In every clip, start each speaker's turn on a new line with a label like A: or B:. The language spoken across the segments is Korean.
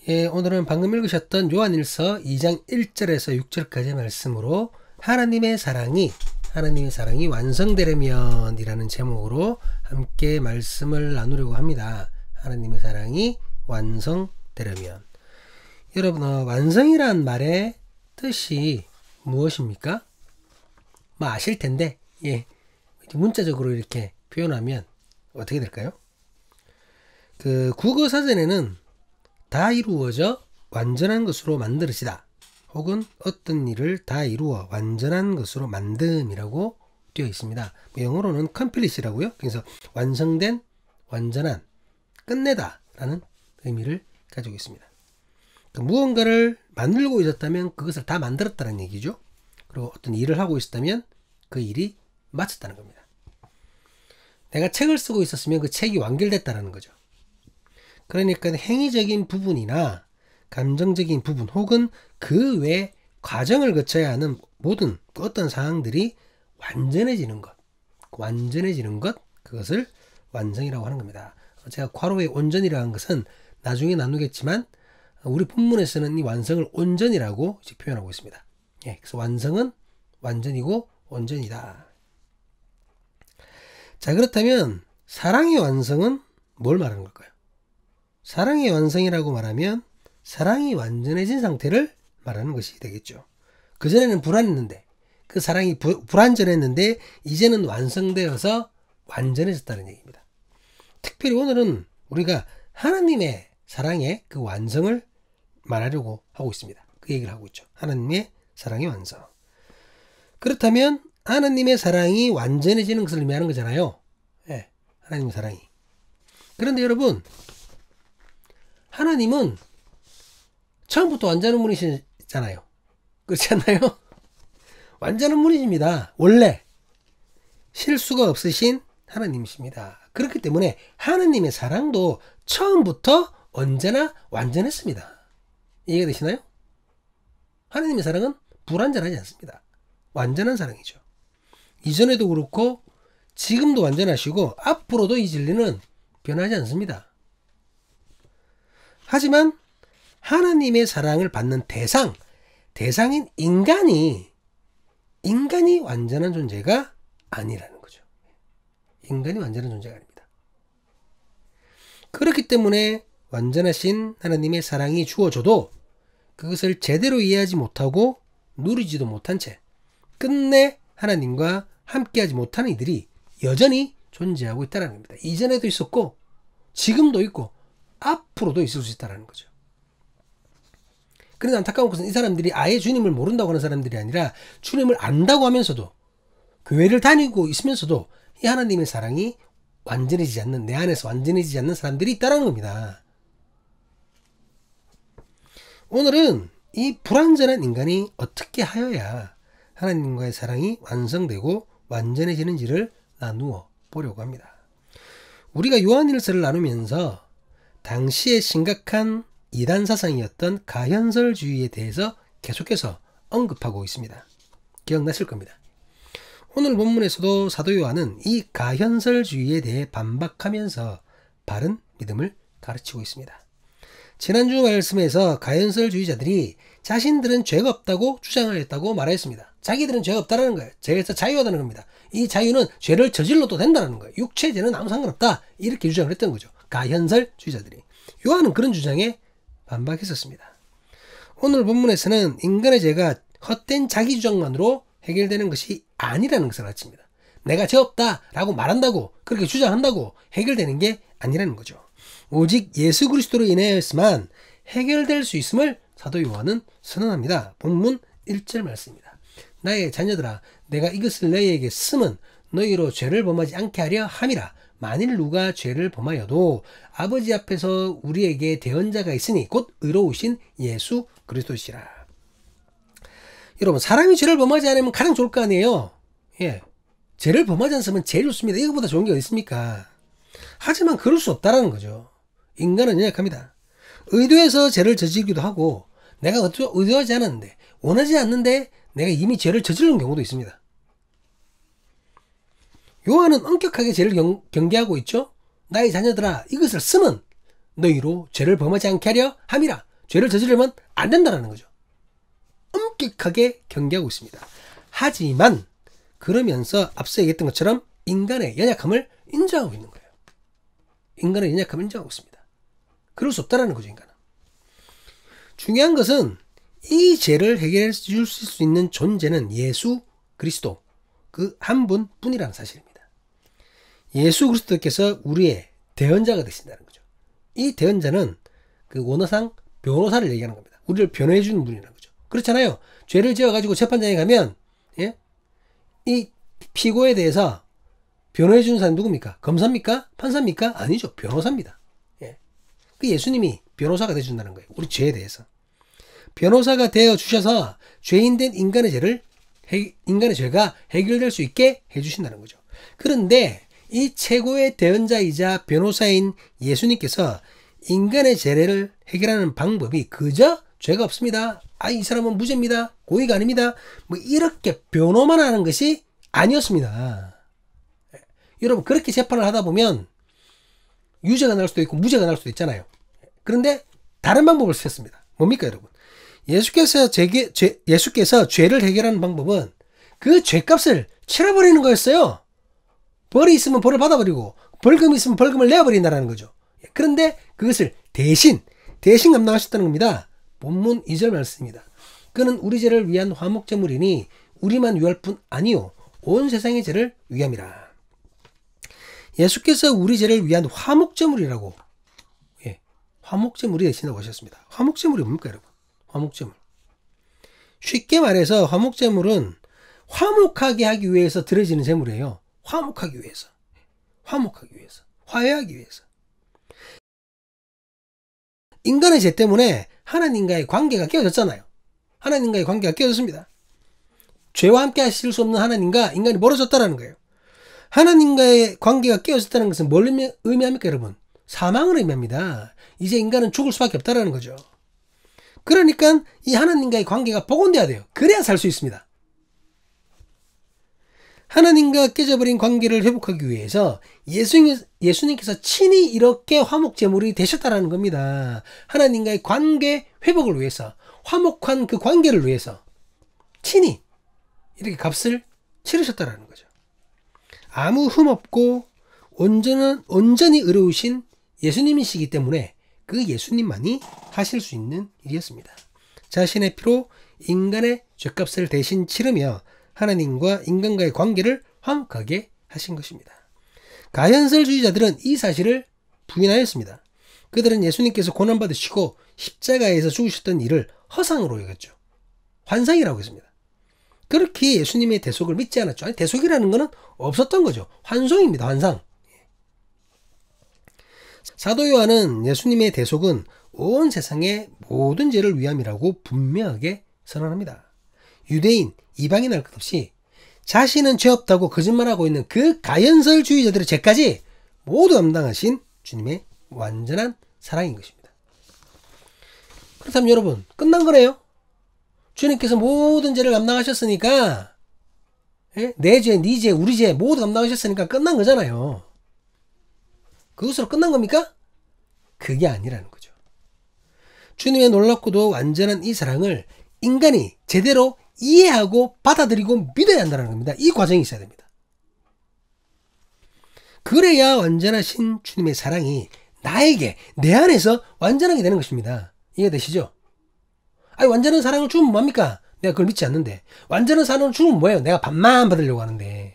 A: 예, 오늘은 방금 읽으셨던 요한일서 2장 1절에서 6절까지의 말씀으로 하나님의 사랑이 완성되려면 이라는 제목으로 함께 말씀을 나누려고 합니다. 하나님의 사랑이 완성되려면. 여러분, 완성이란 말의 뜻이 무엇입니까? 뭐 아실 텐데, 예, 문자적으로 이렇게 표현하면 어떻게 될까요? 그 국어 사전에는 다 이루어져 완전한 것으로 만들어지다, 혹은 어떤 일을 다 이루어 완전한 것으로 만듦이라고 되어 있습니다. 영어로는 complete이라고요. 그래서 완성된, 완전한, 끝내다 라는 의미를 가지고 있습니다. 무언가를 만들고 있었다면 그것을 다 만들었다는 얘기죠. 그리고 어떤 일을 하고 있었다면 그 일이 마쳤다는 겁니다. 내가 책을 쓰고 있었으면 그 책이 완결됐다는 거죠. 그러니까 행위적인 부분이나 감정적인 부분, 혹은 그 외 과정을 거쳐야 하는 모든 어떤 상황들이 완전해지는 것, 그것을 완성이라고 하는 겁니다. 제가 괄호의 온전이라고 한 것은 나중에 나누겠지만 우리 본문에서는 이 완성을 온전이라고 표현하고 있습니다. 예, 그래서 완성은 완전이고 온전이다. 자, 그렇다면 사랑의 완성은 뭘 말하는 걸까요? 사랑의 완성이라고 말하면 사랑이 완전해진 상태를 말하는 것이 되겠죠. 그전에는 불안했는데, 그 사랑이 불완전했는데 이제는 완성되어서 완전해졌다는 얘기입니다. 특별히 오늘은 우리가 하나님의 사랑의 그 완성을 말하려고 하고 있습니다. 그 얘기를 하고 있죠. 하나님의 사랑의 완성. 그렇다면 하나님의 사랑이 완전해지는 것을 의미하는 거잖아요. 예, 하나님의 사랑이. 그런데 여러분, 하나님은 처음부터 완전한 분이시잖아요. 그렇지 않나요? 완전한 분이십니다. 원래 실수가 없으신 하나님이십니다. 그렇기 때문에 하나님의 사랑도 처음부터 언제나 완전했습니다. 이해가 되시나요? 하나님의 사랑은 불완전하지 않습니다. 완전한 사랑이죠. 이전에도 그렇고 지금도 완전하시고 앞으로도 이 진리는 변하지 않습니다. 하지만 하나님의 사랑을 받는 대상인 인간이 완전한 존재가 아니라는 거죠. 인간이 완전한 존재가 아닙니다. 그렇기 때문에 완전하신 하나님의 사랑이 주어져도 그것을 제대로 이해하지 못하고 누리지도 못한 채 끝내 하나님과 함께하지 못하는 이들이 여전히 존재하고 있다는 겁니다. 이전에도 있었고 지금도 있고 앞으로도 있을 수 있다는 거죠. 그런데 안타까운 것은 이 사람들이 아예 주님을 모른다고 하는 사람들이 아니라 주님을 안다고 하면서도 교회를 다니고 있으면서도 이 하나님의 사랑이 완전해지지 않는, 내 안에서 완전해지지 않는 사람들이 있다는 겁니다. 오늘은 이 불완전한 인간이 어떻게 하여야 하나님과의 사랑이 완성되고 완전해지는지를 나누어 보려고 합니다. 우리가 요한일서를 나누면서 당시에 심각한 이단 사상이었던 가현설주의에 대해서 계속해서 언급하고 있습니다. 기억나실 겁니다. 오늘 본문에서도 사도 요한은 이 가현설주의에 대해 반박하면서 바른 믿음을 가르치고 있습니다. 지난주 말씀에서 가현설주의자들이 자신들은 죄가 없다고 주장하였다고 말했습니다. 자기들은 죄가 없다는 거예요. 죄에서 자유하다는 겁니다. 이 자유는 죄를 저질러도 된다는 거예요. 육체죄는 아무 상관없다, 이렇게 주장을 했던 거죠. 가현설주의자들이. 요한은 그런 주장에 반박했었습니다. 오늘 본문에서는 인간의 죄가 헛된 자기 주장만으로 해결되는 것이 아니라는 것을 가르칩니다. 내가 죄 없다라고 말한다고, 그렇게 주장한다고 해결되는 게 아니라는 거죠. 오직 예수 그리스도로 인하여서만 해결될 수 있음을 사도 요한은 선언합니다. 본문 1절 말씀입니다. 나의 자녀들아, 내가 이것을 너희에게 쓰면 너희로 죄를 범하지 않게 하려 함이라. 만일 누가 죄를 범하여도 아버지 앞에서 우리에게 대언자가 있으니 곧 의로우신 예수 그리스도시라. 여러분, 사람이 죄를 범하지 않으면 가장 좋을 거 아니에요. 예, 죄를 범하지 않으면 제일 좋습니다. 이거보다 좋은 게 어디 있습니까? 하지만 그럴 수 없다라는 거죠. 인간은 연약합니다. 의도해서 죄를 저지르기도 하고, 내가 의도하지 않았는데, 원하지 않는데 내가 이미 죄를 저지른 경우도 있습니다. 요한은 엄격하게 죄를 경계하고 있죠. 나의 자녀들아, 이것을 쓰면 너희로 죄를 범하지 않게 하려 함이라. 죄를 저지르면 안 된다는 거죠. 엄격하게 경계하고 있습니다. 하지만 그러면서 앞서 얘기했던 것처럼 인간의 연약함을 인정하고 있는 거예요. 인간의 연약함을 인정하고 있습니다. 그럴 수 없다는 거죠, 인간은. 중요한 것은 이 죄를 해결해 줄 수 있는 존재는 예수 그리스도 그 한 분뿐이라는 사실입니다. 예수 그리스도께서 우리의 대언자가 되신다는 거죠. 이 대언자는 그 원어상 변호사를 얘기하는 겁니다. 우리를 변호해 주는 분이라는 거죠. 그렇잖아요. 죄를 지어가지고 재판장에 가면 이 피고에 대해서 변호해 주는 사람이 누굽니까? 검사입니까? 판사입니까? 아니죠. 변호사입니다. 그 예수님이 변호사가 되어준다는 거예요. 우리 죄에 대해서. 변호사가 되어 주셔서 죄인된 인간의 죄가 해결될 수 있게 해주신다는 거죠. 그런데 이 최고의 대언자이자 변호사인 예수님께서 인간의 죄를 해결하는 방법이 그저 죄가 없습니다. 이 사람은 무죄입니다. 고의가 아닙니다. 뭐 이렇게 변호만 하는 것이 아니었습니다. 여러분, 그렇게 재판을 하다 보면 유죄가 날 수도 있고 무죄가 날 수도 있잖아요. 그런데 다른 방법을 쓰셨습니다. 뭡니까, 여러분? 예수께서 죄를 해결하는 방법은 그 죄값을 치러버리는 거였어요. 벌이 있으면 벌을 받아버리고 벌금이 있으면 벌금을 내어버린다는 거죠. 그런데 그것을 대신 감당하셨다는 겁니다. 본문 2절 말씀입니다. 그는 우리 죄를 위한 화목제물이니 우리만 위할 뿐 아니요 온 세상의 죄를 위함이라. 예수께서 우리 죄를 위한 화목제물이라고, 화목제물이 되신다고 하셨습니다. 화목제물이 뭡니까, 여러분? 화목제물. 쉽게 말해서 화목제물은 화목하게 하기 위해서 드려지는 제물이에요. 화목하기 위해서. 화해하기 위해서. 인간의 죄 때문에 하나님과의 관계가 깨어졌잖아요. 하나님과의 관계가 깨어졌습니다. 죄와 함께 하실 수 없는 하나님과 인간이 멀어졌다는 거예요. 하나님과의 관계가 깨어졌다는 것은 뭘 의미합니까, 여러분? 사망을 의미합니다. 이제 인간은 죽을 수밖에 없다는 거죠. 그러니까 이 하나님과의 관계가 복원돼야 돼요. 그래야 살 수 있습니다. 하나님과 깨져버린 관계를 회복하기 위해서 예수님께서 친히 이렇게 화목제물이 되셨다는 겁니다. 하나님과의 관계 회복을 위해서, 화목한 그 관계를 위해서 친히 이렇게 값을 치르셨다는 거죠. 아무 흠 없고 온전히 의로우신 예수님이시기 때문에 그 예수님만이 하실 수 있는 일이었습니다. 자신의 피로 인간의 죄값을 대신 치르며 하나님과 인간과의 관계를 화목하게 하신 것입니다. 가현설주의자들은 이 사실을 부인하였습니다. 그들은 예수님께서 고난받으시고 십자가에서 죽으셨던 일을 허상으로 여겼죠. 환상이라고 했습니다. 그렇게 예수님의 대속을 믿지 않았죠. 아니, 대속이라는 것은 없었던 거죠. 환상입니다. 환상. 사도 요한은 예수님의 대속은 온 세상의 모든 죄를 위함이라고 분명하게 선언합니다. 유대인, 이방인 할 것 없이 자신은 죄 없다고 거짓말하고 있는 그 가연설주의자들의 죄까지 모두 감당하신 주님의 완전한 사랑인 것입니다. 그렇다면 여러분, 끝난 거네요. 주님께서 모든 죄를 감당하셨으니까, 내 죄, 네 죄, 우리 죄 모두 감당하셨으니까 끝난 거잖아요. 그것으로 끝난 겁니까? 그게 아니라는 거죠. 주님의 놀랍고도 완전한 이 사랑을 인간이 제대로 이해하고 받아들이고 믿어야 한다는 겁니다. 이 과정이 있어야 됩니다. 그래야 완전하신 주님의 사랑이 나에게, 내 안에서 완전하게 되는 것입니다. 이해되시죠? 아니, 완전한 사랑을 주면 뭡니까? 내가 그걸 믿지 않는데. 완전한 사랑을 주면 뭐예요? 내가 반만 받으려고 하는데.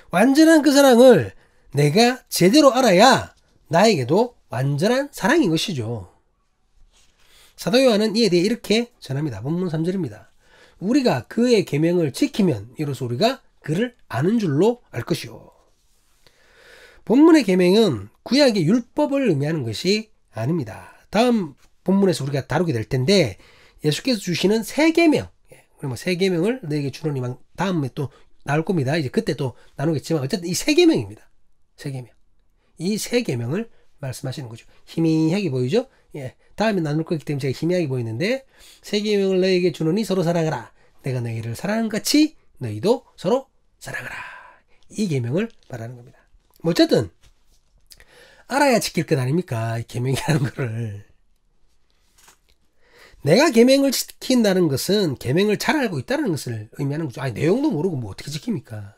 A: 완전한 그 사랑을 내가 제대로 알아야 나에게도 완전한 사랑인 것이죠. 사도 요한은 이에 대해 이렇게 전합니다. 본문 3절입니다. 우리가 그의 계명을 지키면 이로써 우리가 그를 아는 줄로 알 것이요. 본문의 계명은 구약의 율법을 의미하는 것이 아닙니다. 다음 본문에서 우리가 다루게 될 텐데 예수께서 주시는 새 계명, 그러면 새 계명을 너에게 주노니 다음에 또 나올 겁니다. 이제 그때 또 나누겠지만 어쨌든 이 새 계명입니다. 새 계명. 이 새 계명을 말씀하시는 거죠. 희미하게 보이죠? 다음에 나눌 거기 때문에 제가 희미하게 보이는데 새 계명을 너에게 주노니 서로 사랑하라. 내가 너희를 사랑한 같이 너희도 서로 사랑하라. 이 계명을 말하는 겁니다. 어쨌든 알아야 지킬 것 아닙니까? 계명이라는 거를. 내가 계명을 지킨다는 것은 계명을 잘 알고 있다는 것을 의미하는 거죠. 아니, 내용도 모르고 뭐 어떻게 지킵니까?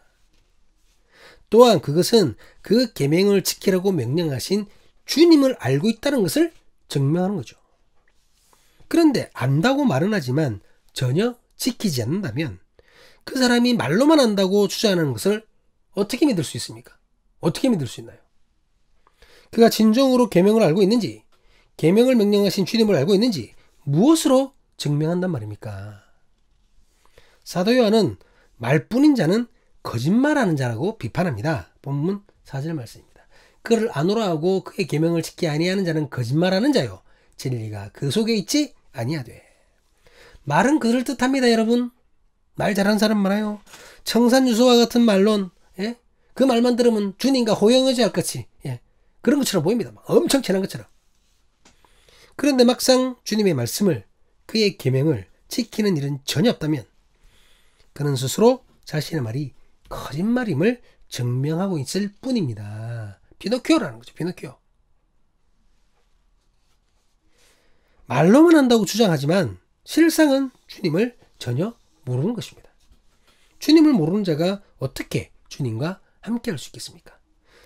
A: 또한 그것은 그 계명을 지키라고 명령하신 주님을 알고 있다는 것을 증명하는 거죠. 그런데 안다고 말은 하지만 전혀 지키지 않는다면 그 사람이 말로만 안다고 주장하는 것을 어떻게 믿을 수 있습니까? 어떻게 믿을 수 있나요? 그가 진정으로 계명을 알고 있는지, 계명을 명령하신 주님을 알고 있는지 무엇으로 증명한단 말입니까? 사도 요한은 말뿐인 자는 거짓말하는 자라고 비판합니다. 본문 4절 말씀입니다. 그를 아노라 하고 그의 계명을 지키지 아니하는 자는 거짓말하는 자요, 진리가 그 속에 있지 아니하되. 말은 그럴 듯합니다. 여러분, 말 잘하는 사람 많아요. 청산유수와 같은 말론, 예? 그 말만 들으면 주님과 호영의지할 것이, 예? 그런 것처럼 보입니다. 엄청 친한 것처럼. 그런데 막상 주님의 말씀을, 그의 계명을 지키는 일은 전혀 없다면 그는 스스로 자신의 말이 거짓말임을 증명하고 있을 뿐입니다. 피노키오라는 거죠. 피노키오. 말로만 한다고 주장하지만 실상은 주님을 전혀 모르는 것입니다. 주님을 모르는 자가 어떻게 주님과 함께 할 수 있겠습니까?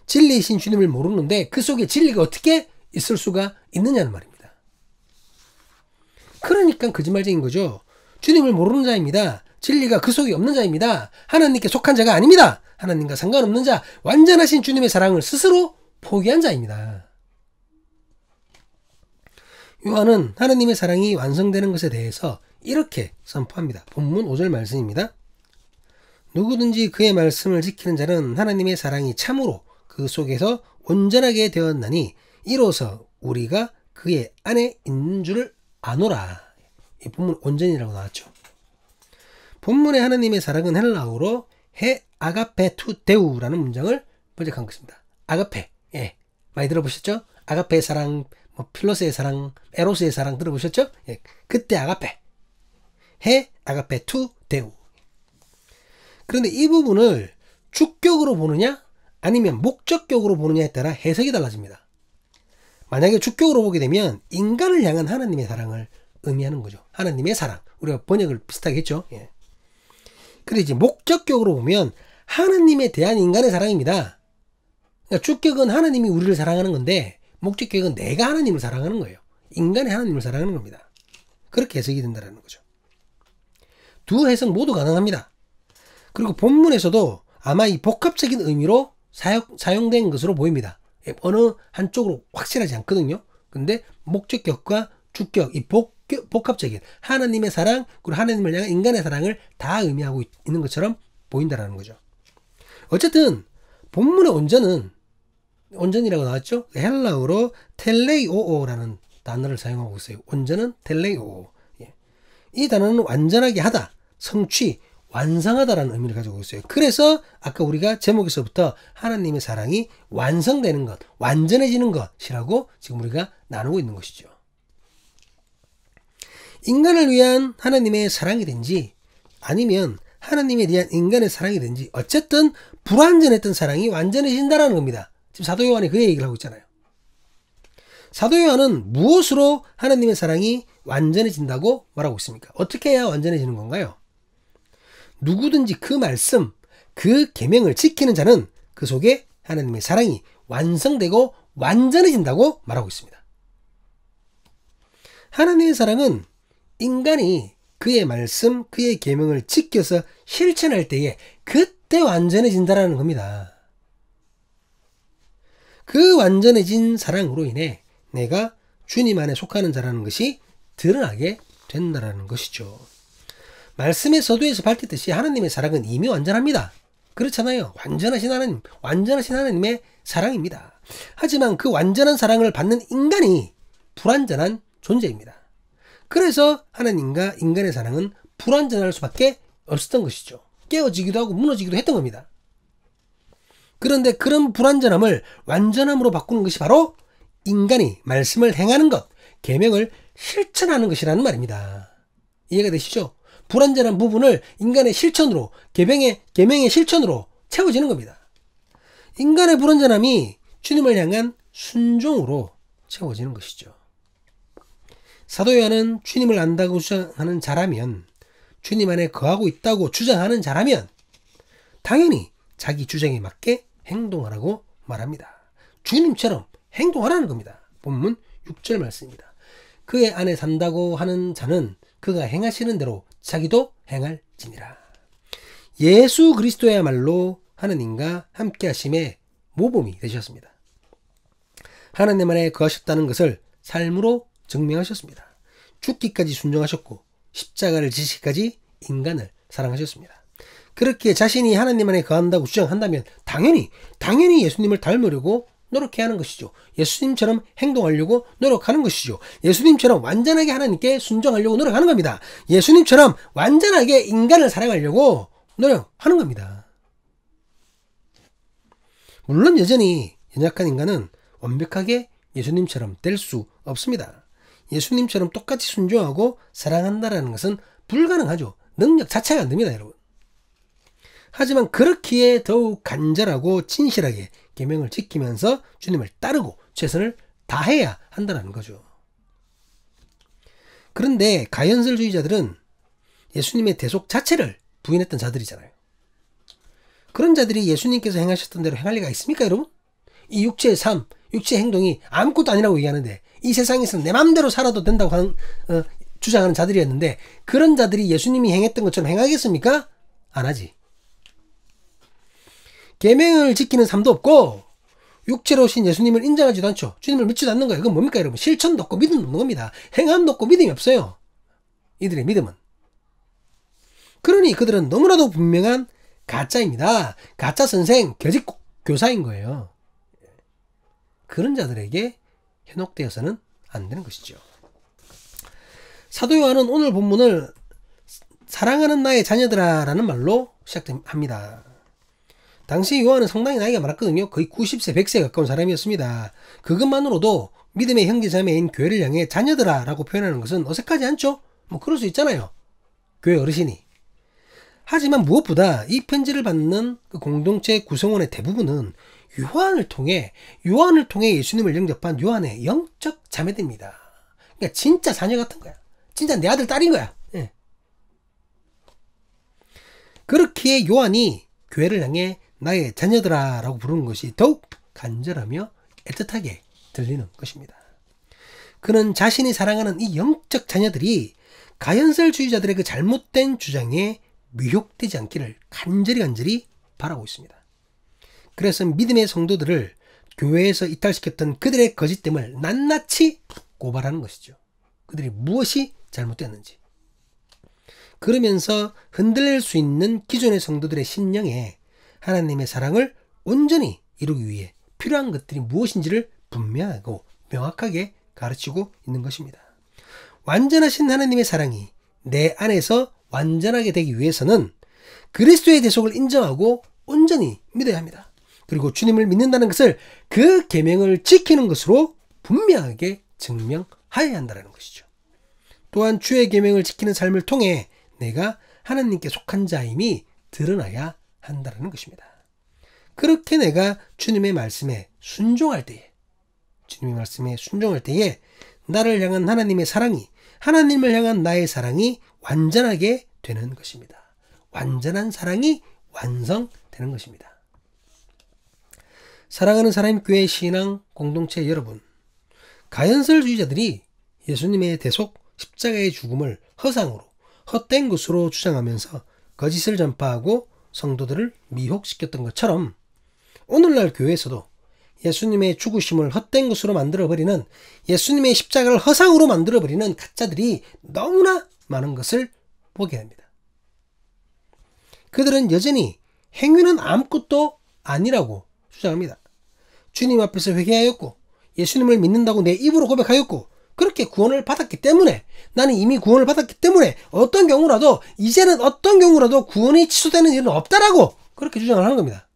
A: 진리이신 주님을 모르는데 그 속에 진리가 어떻게 있을 수가 있느냐는 말입니다. 그러니까 거짓말쟁인 거죠. 주님을 모르는 자입니다. 진리가 그 속에 없는 자입니다. 하나님께 속한 자가 아닙니다. 하나님과 상관없는 자, 완전하신 주님의 사랑을 스스로 포기한 자입니다. 요한은 하나님의 사랑이 완성되는 것에 대해서 이렇게 선포합니다. 본문 5절 말씀입니다. 누구든지 그의 말씀을 지키는 자는 하나님의 사랑이 참으로 그 속에서 온전하게 되었나니 이로써 우리가 그의 안에 있는 줄을 아노라. 이 본문 온전이라고 나왔죠. 본문의 하나님의 사랑은 헬라어로 헤 아가페 투 데우라는 문장을 번역한 것입니다. 아가페, 예, 많이 들어보셨죠? 아가페의 사랑, 뭐 필로스의 사랑, 에로스의 사랑 들어보셨죠? 예, 그때 아가페, 헤 아가페 투 데우. 그런데 이 부분을 주격으로 보느냐 아니면 목적격으로 보느냐에 따라 해석이 달라집니다. 만약에 주격으로 보게 되면 인간을 향한 하나님의 사랑을 의미하는 거죠. 하나님의 사랑. 우리가 번역을 비슷하게 했죠. 예. 그런데 이제 목적격으로 보면 하나님에 대한 인간의 사랑입니다. 그러니까 주격은 하나님이 우리를 사랑하는 건데 목적격은 내가 하나님을 사랑하는 거예요. 인간의 하나님을 사랑하는 겁니다. 그렇게 해석이 된다는 거죠. 두 해석 모두 가능합니다. 그리고 본문에서도 아마 이 복합적인 의미로 사용된 것으로 보입니다. 어느 한쪽으로 확실하지 않거든요. 근데 목적격과 주격, 이 복합적인 하나님의 사랑, 그리고 하나님을 향한 인간의 사랑을 다 의미하고 있는 것처럼 보인다는 거죠. 어쨌든 본문의 온전이라고 나왔죠. 헬라어로 텔레이오오라는 단어를 사용하고 있어요. 온전은 텔레이오오. 예. 이 단어는 완전하게 하다, 성취, 완성하다라는 의미를 가지고 있어요. 그래서 아까 우리가 제목에서부터 하나님의 사랑이 완성되는 것, 완전해지는 것이라고 지금 우리가 나누고 있는 것이죠. 인간을 위한 하나님의 사랑이든지 아니면 하나님에 대한 인간의 사랑이든지 어쨌든 불완전했던 사랑이 완전해진다는 겁니다. 지금 사도 요한이 그 얘기를 하고 있잖아요. 사도 요한은 무엇으로 하나님의 사랑이 완전해진다고 말하고 있습니까? 어떻게 해야 완전해지는 건가요? 누구든지 그 말씀, 그 계명을 지키는 자는 그 속에 하나님의 사랑이 완성되고 완전해진다고 말하고 있습니다. 하나님의 사랑은 인간이 그의 말씀, 그의 계명을 지켜서 실천할 때에 그때 완전해진다는 겁니다. 그 완전해진 사랑으로 인해 내가 주님 안에 속하는 자라는 것이 드러나게 된다는 것이죠. 말씀의 서두에서 밝혔듯이 하나님의 사랑은 이미 완전합니다. 그렇잖아요. 완전하신 하나님의 사랑입니다. 하지만 그 완전한 사랑을 받는 인간이 불완전한 존재입니다. 그래서 하나님과 인간의 사랑은 불완전할 수밖에 없었던 것이죠. 깨어지기도 하고 무너지기도 했던 겁니다. 그런데 그런 불완전함을 완전함으로 바꾸는 것이 바로 인간이 말씀을 행하는 것, 계명을 실천하는 것이라는 말입니다. 이해가 되시죠? 불완전한 부분을 인간의 실천으로, 계명의 실천으로 채워지는 겁니다. 인간의 불완전함이 주님을 향한 순종으로 채워지는 것이죠. 사도 요한은 주님을 안다고 주장하는 자라면, 주님 안에 거하고 있다고 주장하는 자라면 당연히 자기 주장에 맞게 행동하라고 말합니다. 주님처럼 행동하라는 겁니다. 본문 6절 말씀입니다. 그의 안에 산다고 하는 자는 그가 행하시는 대로 자기도 행할지니라. 예수 그리스도야말로 하느님과 함께 하심의 모범이 되셨습니다. 하나님 안에 거하셨다는 것을 삶으로 증명하셨습니다. 죽기까지 순종하셨고 십자가를 지시기까지 인간을 사랑하셨습니다. 그렇게 자신이 하나님 안에 거한다고 주장한다면 당연히 예수님을 닮으려고 노력해야 하는 것이죠. 예수님처럼 행동하려고 노력하는 것이죠. 예수님처럼 완전하게 하나님께 순종하려고 노력하는 겁니다. 예수님처럼 완전하게 인간을 사랑하려고 노력하는 겁니다. 물론 여전히 연약한 인간은 완벽하게 예수님처럼 될 수 없습니다. 예수님처럼 똑같이 순종하고 사랑한다는 것은 불가능하죠. 능력 자체가 안 됩니다, 여러분. 하지만 그렇기에 더욱 간절하고 진실하게 계명을 지키면서 주님을 따르고 최선을 다해야 한다는 거죠. 그런데 가연설주의자들은 예수님의 대속 자체를 부인했던 자들이잖아요. 그런 자들이 예수님께서 행하셨던 대로 행할 리가 있습니까, 여러분? 이 육체의 삶, 육체의 행동이 아무것도 아니라고 얘기하는데, 이 세상에서는 내 마음대로 살아도 된다고 주장하는 자들이었는데, 그런 자들이 예수님이 행했던 것처럼 행하겠습니까? 안 하지. 계명을 지키는 삶도 없고 육체로 오신 예수님을 인정하지도 않죠. 주님을 믿지도 않는 거예요. 그건 뭡니까, 여러분? 실천도 없고 믿음도 없는 겁니다. 행함도 없고 믿음이 없어요. 이들의 믿음은. 그러니 그들은 너무나도 분명한 가짜입니다. 가짜 선생, 거짓 교사인 거예요. 그런 자들에게 현혹되어서는 안 되는 것이죠. 사도 요한은 오늘 본문을 사랑하는 나의 자녀들아 라는 말로 시작합니다. 당시 요한은 상당히 나이가 많았거든요. 거의 90세, 100세에 가까운 사람이었습니다. 그것만으로도 믿음의 형제자매인 교회를 향해 자녀들아 라고 표현하는 것은 어색하지 않죠? 뭐 그럴 수 있잖아요. 교회 어르신이. 하지만 무엇보다 이 편지를 받는 그 공동체 구성원의 대부분은 요한을 통해 예수님을 영접한 요한의 영적 자매들입니다. 그러니까 진짜 자녀 같은 거야. 진짜 내 아들, 딸인 거야. 예. 그렇기에 요한이 교회를 향해 나의 자녀들아 라고 부르는 것이 더욱 간절하며 애틋하게 들리는 것입니다. 그는 자신이 사랑하는 이 영적 자녀들이 가연설주의자들의 그 잘못된 주장에 미혹되지 않기를 간절히 바라고 있습니다. 그래서 믿음의 성도들을 교회에서 이탈시켰던 그들의 거짓됨을 낱낱이 고발하는 것이죠. 그들이 무엇이 잘못되었는지. 그러면서 흔들릴 수 있는 기존의 성도들의 심령에 하나님의 사랑을 온전히 이루기 위해 필요한 것들이 무엇인지를 분명하고 명확하게 가르치고 있는 것입니다. 완전하신 하나님의 사랑이 내 안에서 완전하게 되기 위해서는 그리스도의 대속을 인정하고 온전히 믿어야 합니다. 그리고 주님을 믿는다는 것을 그 계명을 지키는 것으로 분명하게 증명하여야 한다는 것이죠. 또한 주의 계명을 지키는 삶을 통해 내가 하나님께 속한 자임이 드러나야 한다는 것입니다. 그렇게 내가 주님의 말씀에 순종할 때에 나를 향한 하나님의 사랑이, 하나님을 향한 나의 사랑이 완전하게 되는 것입니다. 완전한 사랑이 완성되는 것입니다. 사랑하는 사람의 교회 신앙 공동체 여러분, 가연설주의자들이 예수님의 대속 십자가의 죽음을 허상으로, 헛된 것으로 주장하면서 거짓을 전파하고 성도들을 미혹시켰던 것처럼 오늘날 교회에서도 예수님의 죽으심을 헛된 것으로 만들어버리는, 예수님의 십자가를 허상으로 만들어버리는 가짜들이 너무나 많은 것을 보게 됩니다. 그들은 여전히 행위는 아무것도 아니라고 주장합니다. 주님 앞에서 회개하였고 예수님을 믿는다고 내 입으로 고백하였고 그렇게 구원을 받았기 때문에, 나는 이미 구원을 받았기 때문에 이제는 어떤 경우라도 구원이 취소되는 일은 없다라고 그렇게 주장을 하는 겁니다.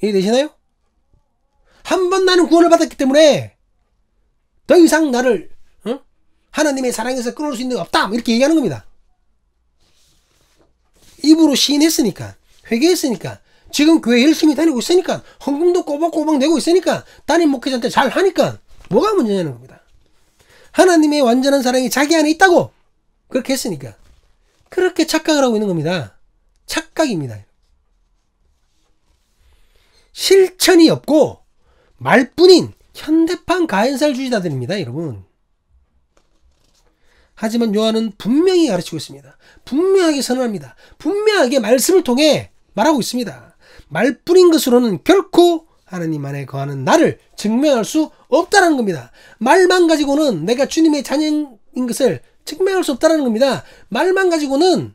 A: 이해되시나요? 한 번 나는 구원을 받았기 때문에 더 이상 나를 하나님의 사랑에서 끊을 수 있는 게 없다, 이렇게 얘기하는 겁니다. 입으로 시인했으니까, 회개했으니까, 지금 교회 열심히 다니고 있으니까, 헌금도 꼬박꼬박 내고 있으니까, 담임 목회자한테 잘 하니까 뭐가 문제냐는 겁니다. 하나님의 완전한 사랑이 자기 안에 있다고 그렇게 했으니까 그렇게 착각을 하고 있는 겁니다. 착각입니다. 실천이 없고 말뿐인 현대판 가해살주의자들입니다, 여러분. 하지만 요한은 분명히 가르치고 있습니다. 분명하게 선언합니다. 분명하게 말씀을 통해 말하고 있습니다. 말뿐인 것으로는 결코 하나님 안에 거하는 나를 증명할 수 없다는 겁니다. 말만 가지고는 내가 주님의 자녀인 것을 증명할 수 없다는 겁니다. 말만 가지고는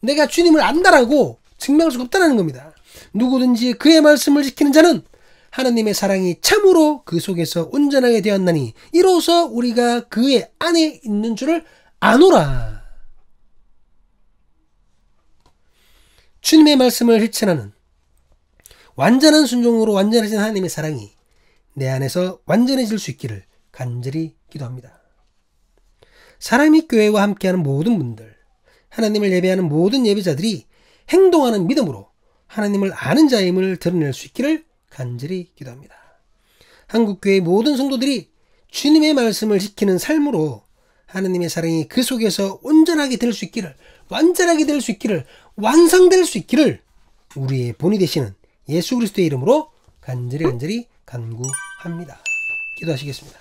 A: 내가 주님을 안다라고 증명할 수 없다는 겁니다. 누구든지 그의 말씀을 지키는 자는 하나님의 사랑이 참으로 그 속에서 온전하게 되었나니 이로써 우리가 그의 안에 있는 줄을 아노라. 주님의 말씀을 실천하는 완전한 순종으로 완전해진 하나님의 사랑이 내 안에서 완전해질 수 있기를 간절히 기도합니다. 사람이 교회와 함께하는 모든 분들, 하나님을 예배하는 모든 예배자들이 행동하는 믿음으로 하나님을 아는 자임을 드러낼 수 있기를 간절히 기도합니다. 한국교회 모든 성도들이 주님의 말씀을 지키는 삶으로 하나님의 사랑이 그 속에서 온전하게 될 수 있기를, 완전하게 될 수 있기를, 완성될 수 있기를 우리의 본이 되시는 예수 그리스도의 이름으로 간절히 간구합니다. 기도하시겠습니다.